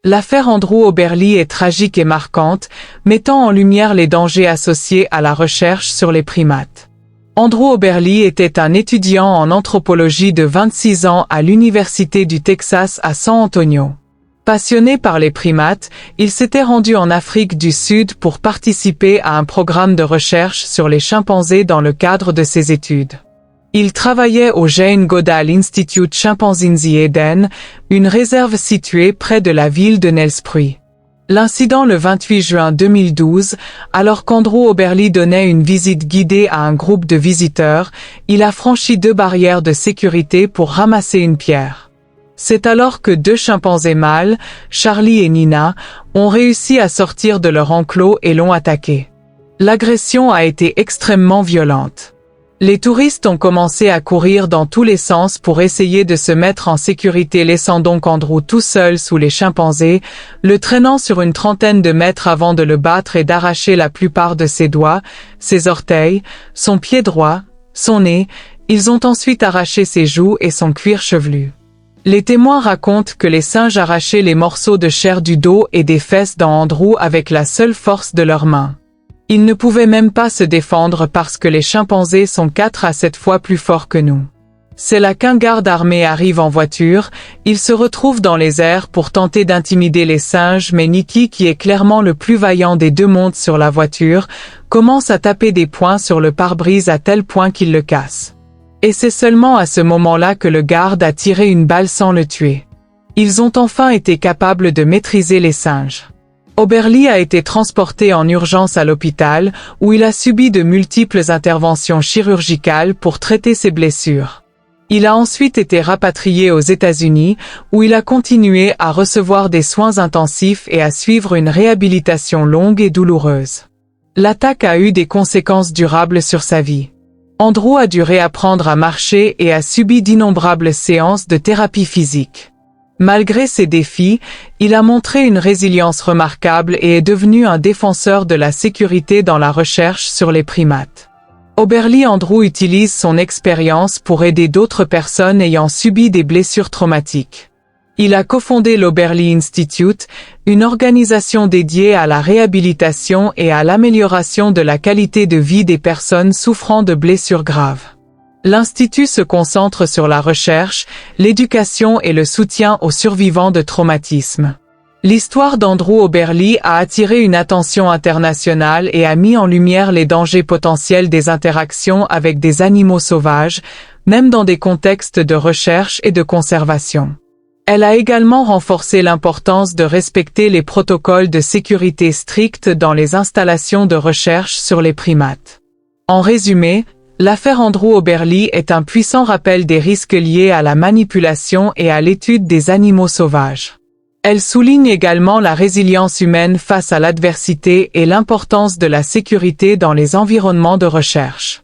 L'affaire Andrew Oberly est tragique et marquante, mettant en lumière les dangers associés à la recherche sur les primates. Andrew Oberly était un étudiant en anthropologie de 26 ans à l'Université du Texas à San Antonio. Passionné par les primates, il s'était rendu en Afrique du Sud pour participer à un programme de recherche sur les chimpanzés dans le cadre de ses études. Il travaillait au Jane Goodall Institute Chimpanzee Eden, une réserve située près de la ville de Nelspruit. L'incident le 28 juin 2012, alors qu'Andrew Oberly donnait une visite guidée à un groupe de visiteurs, il a franchi 2 barrières de sécurité pour ramasser une pierre. C'est alors que 2 chimpanzés mâles, Charlie et Nina, ont réussi à sortir de leur enclos et l'ont attaqué. L'agression a été extrêmement violente. Les touristes ont commencé à courir dans tous les sens pour essayer de se mettre en sécurité, laissant donc Andrew tout seul sous les chimpanzés, le traînant sur une trentaine de mètres avant de le battre et d'arracher la plupart de ses doigts, ses orteils, son pied droit, son nez. Ils ont ensuite arraché ses joues et son cuir chevelu. Les témoins racontent que les singes arrachaient les morceaux de chair du dos et des fesses d'Andrew avec la seule force de leurs mains. Ils ne pouvaient même pas se défendre parce que les chimpanzés sont 4 à 7 fois plus forts que nous. C'est là qu'un garde armé arrive en voiture, il se retrouve dans les airs pour tenter d'intimider les singes, mais Nicky, qui est clairement le plus vaillant des 2, monte sur la voiture, commence à taper des poings sur le pare-brise à tel point qu'il le casse. Et c'est seulement à ce moment-là que le garde a tiré une balle sans le tuer. Ils ont enfin été capables de maîtriser les singes. Oberly a été transporté en urgence à l'hôpital, où il a subi de multiples interventions chirurgicales pour traiter ses blessures. Il a ensuite été rapatrié aux États-Unis, où il a continué à recevoir des soins intensifs et à suivre une réhabilitation longue et douloureuse. L'attaque a eu des conséquences durables sur sa vie. Andrew a dû réapprendre à marcher et a subi d'innombrables séances de thérapie physique. Malgré ces défis, il a montré une résilience remarquable et est devenu un défenseur de la sécurité dans la recherche sur les primates. Oberly Andrew utilise son expérience pour aider d'autres personnes ayant subi des blessures traumatiques. Il a cofondé l'Oberly Institute, une organisation dédiée à la réhabilitation et à l'amélioration de la qualité de vie des personnes souffrant de blessures graves. L'Institut se concentre sur la recherche, l'éducation et le soutien aux survivants de traumatismes. L'histoire d'Andrew Oberly a attiré une attention internationale et a mis en lumière les dangers potentiels des interactions avec des animaux sauvages, même dans des contextes de recherche et de conservation. Elle a également renforcé l'importance de respecter les protocoles de sécurité stricts dans les installations de recherche sur les primates. En résumé, l'affaire Andrew Oberly est un puissant rappel des risques liés à la manipulation et à l'étude des animaux sauvages. Elle souligne également la résilience humaine face à l'adversité et l'importance de la sécurité dans les environnements de recherche.